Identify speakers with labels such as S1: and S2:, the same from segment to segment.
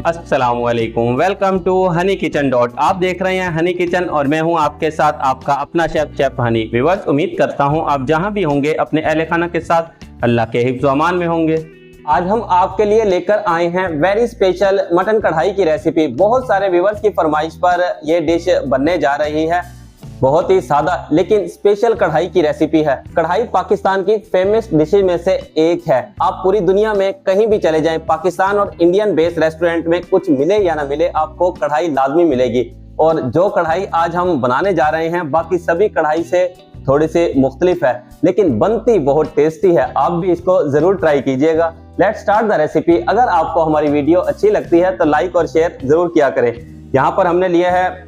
S1: अस्सलामुअलैकुम, welcome to Honey Kitchen dot. आप देख रहे हैं हनी किचन और मैं हूं आपके साथ आपका अपना शेफ हनी। व्यूअर्स, उम्मीद करता हूं आप जहां भी होंगे अपने अहले खाना के साथ अल्लाह के हिफ्ज़ व अमान में होंगे। आज हम आपके लिए लेकर आए हैं वेरी स्पेशल मटन कढ़ाई की रेसिपी। बहुत सारे व्यूअर्स की फरमाइश पर यह डिश बनने जा रही है। बहुत ही सादा लेकिन स्पेशल कढ़ाई की रेसिपी है। कढ़ाई पाकिस्तान की फेमस डिशेज में से एक है। आप पूरी दुनिया में कहीं भी चले जाएं, पाकिस्तान और इंडियन बेस्ड रेस्टोरेंट में कुछ मिले या ना मिले, आपको कढ़ाई लाजमी मिलेगी। और जो कढ़ाई आज हम बनाने जा रहे हैं बाकी सभी कढ़ाई से थोड़ी सी मुख्तलिफ है, लेकिन बनती बहुत टेस्टी है। आप भी इसको जरूर ट्राई कीजिएगा। Let's start the recipe. अगर आपको हमारी वीडियो अच्छी लगती है तो लाइक और शेयर जरूर किया करें। यहाँ पर हमने लिया है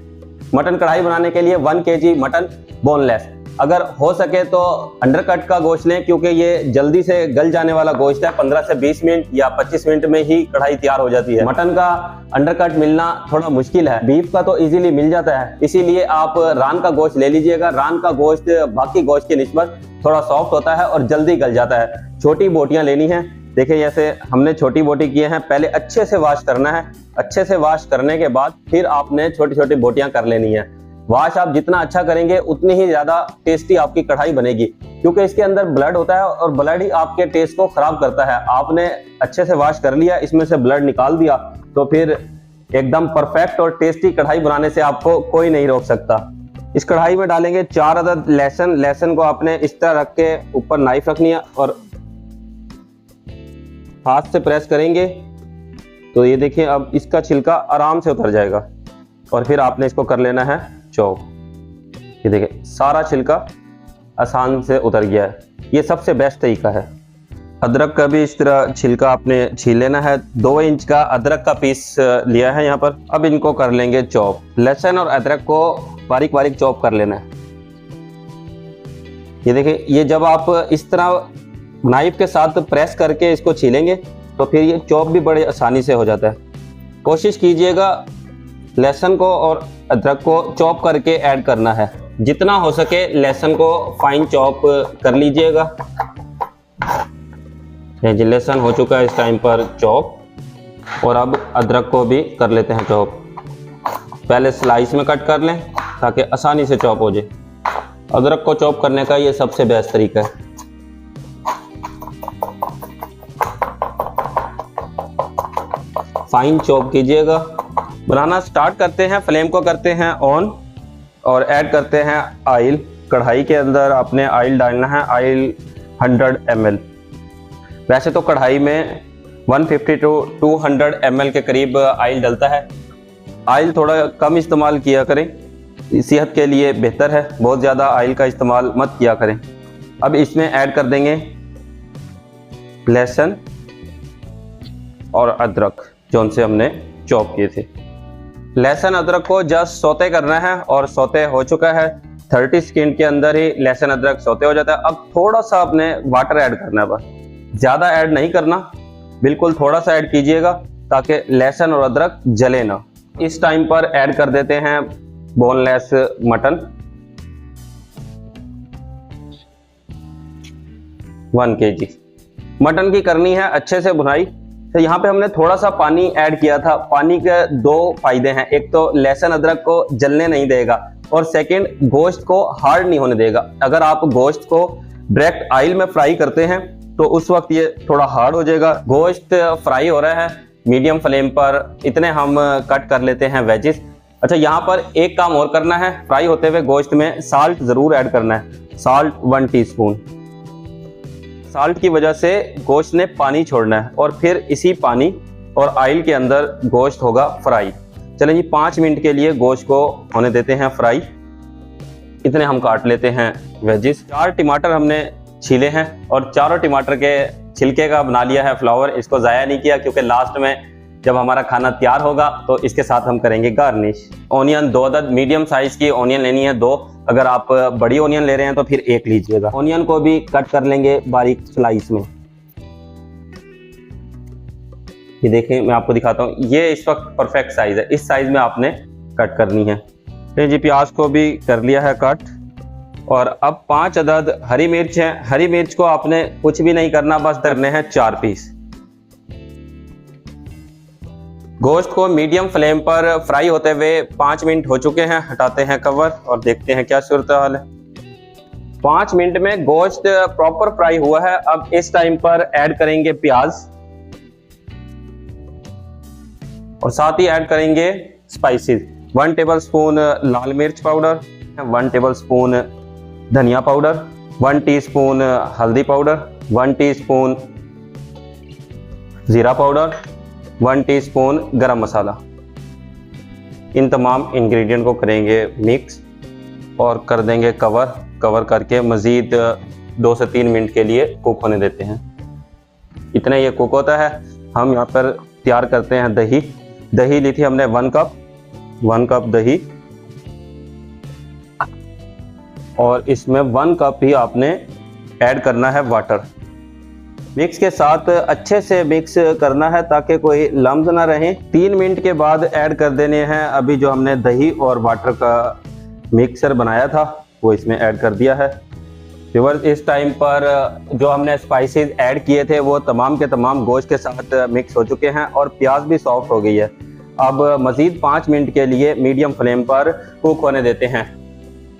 S1: मटन कढ़ाई बनाने के लिए 1 kg मटन बोनलेस। अगर हो सके तो अंडरकट का गोश्त लें, क्योंकि ये जल्दी से गल जाने वाला गोश्त है। 15 से 20 मिनट या 25 मिनट में ही कढ़ाई तैयार हो जाती है। मटन का अंडरकट मिलना थोड़ा मुश्किल है, बीफ का तो इजीली मिल जाता है, इसीलिए आप रान का गोश्त ले लीजिएगा। रान का गोश्त बाकी गोश्त की निस्बत थोड़ा सॉफ्ट होता है और जल्दी गल जाता है। छोटी बोटियां लेनी है। देखिए जैसे हमने छोटी बोटी किए हैं, पहले अच्छे से वॉश करना है। अच्छे से वॉश करने के बाद फिर आपने छोटी छोटी बोटियां कर लेनी है। वॉश आप जितना अच्छा करेंगे उतनी ही ज्यादा टेस्टी आपकी कढ़ाई बनेगी, क्योंकि इसके अंदर ब्लड होता है और ब्लड ही आपके टेस्ट को खराब करता है। आपने अच्छे से वॉश कर लिया, इसमें से ब्लड निकाल दिया, तो फिर एकदम परफेक्ट और टेस्टी कढ़ाई बनाने से आपको कोई नहीं रोक सकता। इस कढ़ाई में डालेंगे 4 अदद लहसुन। लहसुन को आपने इस तरह रख के ऊपर नाइफ रखनी है और हाथ से प्रेस करेंगे तो ये देखिए अब इसका छिलका आराम से उतर जाएगा। और फिर आपने इसको कर लेना है चॉप। ये देखिए सारा छिलका आसान से उतर गया है। ये सबसे बेस्ट तरीका है। अदरक का भी इस तरह छिलका आपने छील लेना है। 2 इंच का अदरक का पीस लिया है यहाँ पर। अब इनको कर लेंगे चॉप। लहसुन और अदरक को बारीक बारीक चॉप कर लेना है। ये देखिए, ये जब आप इस तरह नाइफ के साथ प्रेस करके इसको छीलेंगे तो फिर ये चॉप भी बड़े आसानी से हो जाता है। कोशिश कीजिएगा लहसुन को और अदरक को चॉप करके ऐड करना है। जितना हो सके लहसुन को फाइन चॉप कर लीजिएगा। ये लहसुन हो चुका है इस टाइम पर चॉप, और अब अदरक को भी कर लेते हैं चॉप। पहले स्लाइस में कट कर लें ताकि आसानी से चॉप हो जाए। अदरक को चॉप करने का ये सबसे बेस्ट तरीका है। फाइन चॉप कीजिएगा। बनाना स्टार्ट करते हैं। फ्लेम को करते हैं ऑन और ऐड करते हैं ऑयल। कढ़ाई के अंदर आपने ऑयल डालना है, ऑयल 100 ml। वैसे तो कढ़ाई में 150 to 200 ml के करीब ऑयल डलता है। ऑयल थोड़ा कम इस्तेमाल किया करें, सेहत के लिए बेहतर है। बहुत ज़्यादा ऑयल का इस्तेमाल मत किया करें। अब इसमें ऐड कर देंगे लहसुन और अदरक जो उनसे हमने चॉप किए थे। लहसुन अदरक को जस्ट सौते करना है और सौते हो चुका है। 30 सेकंड के अंदर ही लहसुन अदरक सौते हो जाता है। अब थोड़ा सा आपने वाटर ऐड करना है, बस ज़्यादा ऐड नहीं करना, बिल्कुल थोड़ा सा ऐड कीजिएगा ताकि लहसुन और अदरक जले ना। इस टाइम पर ऐड कर देते हैं बोनलेस मटन 1 kg। मटन की करनी है अच्छे से भुनाई। तो यहाँ पे हमने थोड़ा सा पानी ऐड किया था। पानी के 2 फायदे हैं। एक तो लहसुन अदरक को जलने नहीं देगा और सेकंड गोश्त को हार्ड नहीं होने देगा। अगर आप गोश्त को डायरेक्ट ऑयल में फ्राई करते हैं तो उस वक्त ये थोड़ा हार्ड हो जाएगा। गोश्त फ्राई हो रहा है मीडियम फ्लेम पर। इतने हम कट कर लेते हैं वेजिस। अच्छा, यहाँ पर एक काम और करना है। फ्राई होते हुए गोश्त में साल्ट जरूर ऐड करना है। Salt 1 teaspoon. साल्ट की वजह से गोश्त ने पानी छोड़ना है और फिर इसी पानी और ऑयल के अंदर गोश्त होगा फ्राई। चलें जी, 5 मिनट के लिए गोश्त को होने देते हैं फ्राई। इतने हम काट लेते हैं वेजिस। 4 टमाटर हमने छीले हैं और चारों टमाटर के छिलके का बना लिया है फ्लावर। इसको ज़ाया नहीं किया क्योंकि लास्ट में जब हमारा खाना तैयार होगा तो इसके साथ हम करेंगे गार्निश। ऑनियन 2 अदद मीडियम साइज की ऑनियन लेनी है, 2। अगर आप बड़ी ऑनियन ले रहे हैं तो फिर 1 लीजिएगा। ऑनियन को भी कट कर लेंगे बारीक स्लाइस में। ये देखें, मैं आपको दिखाता हूँ, ये इस वक्त परफेक्ट साइज है। इस साइज में आपने कट करनी है। तो जी प्याज को भी कर लिया है कट। और अब 5 अदद हरी मिर्च है। हरी मिर्च को आपने कुछ भी नहीं करना, बस करने हैं 4 पीस। गोश्त को मीडियम फ्लेम पर फ्राई होते हुए 5 मिनट हो चुके हैं। हटाते हैं कवर और देखते हैं क्या सूरत हाल है। 5 मिनट में गोश्त प्रॉपर फ्राई हुआ है। अब इस टाइम पर ऐड करेंगे प्याज और साथ ही ऐड करेंगे स्पाइसेस। 1 टेबलस्पून लाल मिर्च पाउडर, 1 टेबलस्पून धनिया पाउडर, 1 टीस्पून हल्दी पाउडर, 1 टीस्पून जीरा पाउडर, 1 टीस्पून गरम मसाला। इन तमाम इंग्रेडिएंट को करेंगे मिक्स और कर देंगे कवर करके मज़ीद 2 से 3 मिनट के लिए कुक होने देते हैं। इतना ये कुक होता है। हम यहाँ पर तैयार करते हैं दही ली थी हमने 1 कप दही, और इसमें 1 कप ही आपने ऐड करना है वाटर। मिक्स के साथ अच्छे से मिक्स करना है ताकि कोई लम्स ना रहे। 3 मिनट के बाद ऐड कर देने हैं अभी जो हमने दही और वाटर का मिक्सर बनाया था वो इसमें ऐड कर दिया है। व्यूअर्स, इस टाइम पर जो हमने स्पाइसेस ऐड किए थे वो तमाम के तमाम गोश्त के साथ मिक्स हो चुके हैं और प्याज भी सॉफ्ट हो गई है। अब मज़ीद 5 मिनट के लिए मीडियम फ्लेम पर कुक होने देते हैं।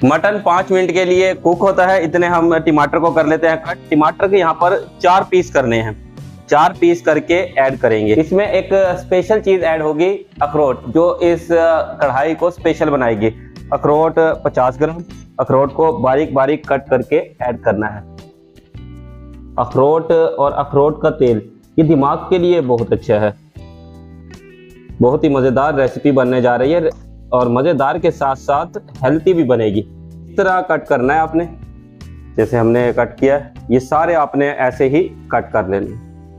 S1: मटन 5 मिनट के लिए कुक होता है, इतने हम टमाटर को कर लेते हैं कट। टमाटर के यहाँ पर 4 पीस करने हैं, 4 पीस करके ऐड करेंगे। इसमें एक स्पेशल चीज़ ऐड होगी, अखरोट, जो इस कढ़ाई को स्पेशल बनाएगी। अखरोट 50 ग्राम, अखरोट को बारीक बारीक कट करके ऐड करना है। अखरोट और अखरोट का तेल ये दिमाग के लिए बहुत अच्छा है। बहुत ही मज़ेदार रेसिपी बनने जा रही है और मज़ेदार के साथ साथ हेल्थी भी बनेगी। इस तरह कट करना है आपने, जैसे हमने कट किया है, ये सारे आपने ऐसे ही कट कर लेने।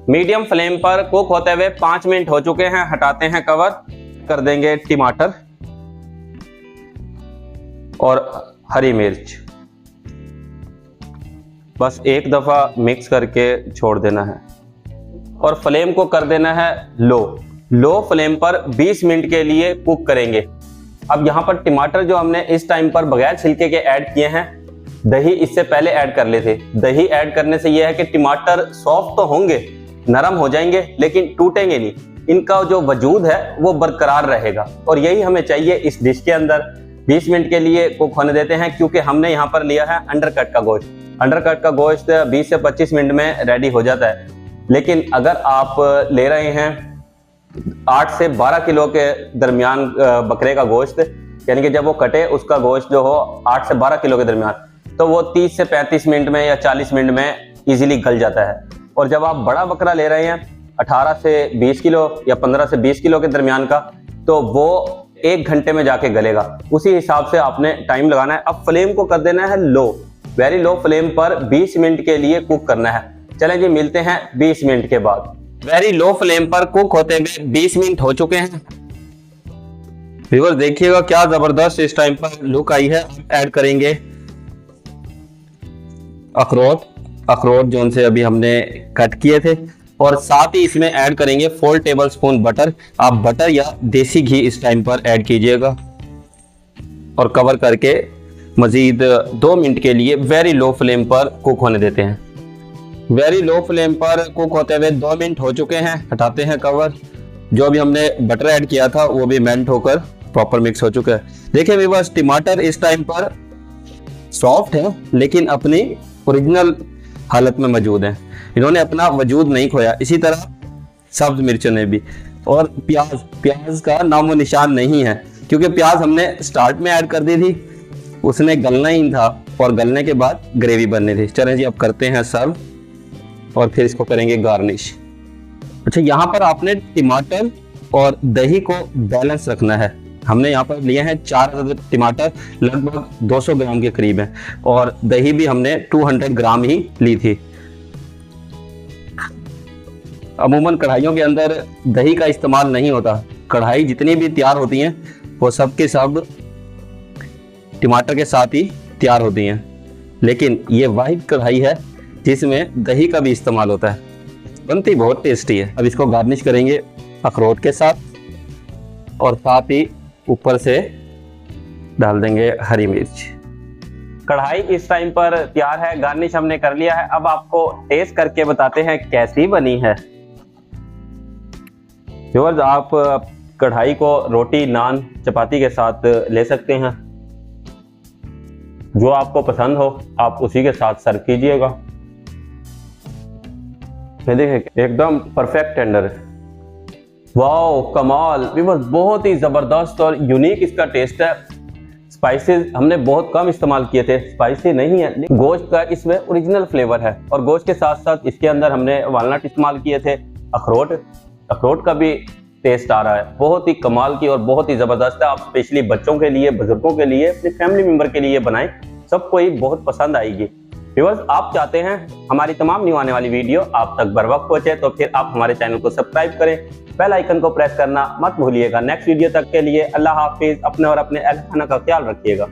S1: मीडियम फ्लेम पर कुक होते हुए 5 मिनट हो चुके हैं। हटाते हैं कवर, कर देंगे टमाटर और हरी मिर्च। बस एक दफ़ा मिक्स करके छोड़ देना है और फ्लेम को कर देना है लो फ्लेम पर 20 मिनट के लिए कुक करेंगे। अब यहाँ पर टमाटर जो हमने इस टाइम पर बगैर छिलके के ऐड किए हैं, दही इससे पहले ऐड कर ले थे। दही ऐड करने से यह है कि टमाटर सॉफ्ट तो होंगे, नरम हो जाएंगे, लेकिन टूटेंगे नहीं। इनका जो वजूद है वो बरकरार रहेगा और यही हमें चाहिए इस डिश के अंदर। 20 मिनट के लिए कुक होने देते हैं क्योंकि हमने यहाँ पर लिया है अंडरकट का गोश्त। अंडरकट का गोश्त 20 से 25 मिनट में रेडी हो जाता है, लेकिन अगर आप ले रहे हैं 8 से 12 किलो के दरमियान बकरे का गोश्त, यानी कि जब वो कटे उसका गोश्त जो हो 8 से 12 किलो के दरमियान, तो वो 30 से 35 मिनट में या 40 मिनट में इजीली गल जाता है। और जब आप बड़ा बकरा ले रहे हैं 18 से 20 किलो या 15 से 20 किलो के दरमियान का, तो वो 1 घंटे में जाके गलेगा। उसी हिसाब से आपने टाइम लगाना है। अब फ्लेम को कर देना है वेरी लो फ्लेम पर 20 मिनट के लिए कुक करना है। चलें जी, मिलते हैं 20 मिनट के बाद। वेरी लो फ्लेम पर कुक होते हुए 20 मिनट हो चुके हैं। व्यूअर्स, देखिएगा क्या जबरदस्त इस टाइम पर लुक आई है। ऐड करेंगे अखरोट जो उनसे अभी हमने कट किए थे, और साथ ही इसमें ऐड करेंगे 4 टेबलस्पून बटर। आप बटर या देसी घी इस टाइम पर ऐड कीजिएगा और कवर करके मजीद 2 मिनट के लिए वेरी लो फ्लेम पर कुक होने देते हैं। वेरी लो फ्लेम पर कुक होते हुए 2 मिनट हो चुके हैं। हटाते हैं कवर। जो अभी हमने बटर ऐड किया था वो भी मेल्ट होकर प्रॉपर मिक्स हो चुका है। देखिए व्यूअर्स, टमाटर इस टाइम पर सॉफ्ट है लेकिन अपनी ओरिजिनल हालत में मौजूद है, इन्होंने अपना वजूद नहीं खोया। इसी तरह सब्ज मिर्चों ने भी, और प्याज का नामो निशान नहीं है क्योंकि प्याज हमने स्टार्ट में ऐड कर दी थी, उसने गलना ही था और गलने के बाद ग्रेवी बननी थी। चलें जी, अब करते हैं सर्व और फिर इसको करेंगे गार्निश। अच्छा, यहाँ पर आपने टमाटर और दही को बैलेंस रखना है। हमने यहाँ पर लिए हैं 4 टमाटर, लगभग 200 ग्राम के करीब है, और दही भी हमने 200 ग्राम ही ली थी। अमूमन कढ़ाइयों के अंदर दही का इस्तेमाल नहीं होता। कढ़ाई जितनी भी तैयार होती हैं वो सब के सब टमाटर के साथ ही तैयार होती हैं, लेकिन ये वाहिद कढ़ाई है जिसमें दही का भी इस्तेमाल होता है। बनती बहुत टेस्टी है। अब इसको गार्निश करेंगे अखरोट के साथ और साथ ही ऊपर से डाल देंगे हरी मिर्च। कढ़ाई इस टाइम पर तैयार है, गार्निश हमने कर लिया है। अब आपको टेस्ट करके बताते हैं कैसी बनी है। व्यूअर्स, आप कढ़ाई को रोटी, नान, चपाती के साथ ले सकते हैं। जो आपको पसंद हो आप उसी के साथ सर्व कीजिएगा। ये देखिए एकदम परफेक्ट टेंडर है। वाओ कमाल व्यूअर्स, बहुत ही ज़बरदस्त और यूनिक इसका टेस्ट है। स्पाइसेस हमने बहुत कम इस्तेमाल किए थे, स्पाइसी नहीं है, गोश्त का इसमें ओरिजिनल फ्लेवर है। और गोश्त के साथ साथ इसके अंदर हमने वालनट इस्तेमाल किए थे, अखरोट का भी टेस्ट आ रहा है। बहुत ही कमाल की और बहुत ही ज़बरदस्त है। आप स्पेशली बच्चों के लिए, बुजुर्गों के लिए, अपने फैमिली मेम्बर के लिए बनाएं, सबको ही बहुत पसंद आएगी। व्यूअर्स, आप चाहते हैं हमारी तमाम न्यू आने वाली वीडियो आप तक बर वक्त पहुंचे, तो फिर आप हमारे चैनल को सब्सक्राइब करें, बेल आइकन को प्रेस करना मत भूलिएगा। नेक्स्ट वीडियो तक के लिए अल्लाह हाफिज। अपने और अपने अहल खाना का ख्याल रखिएगा।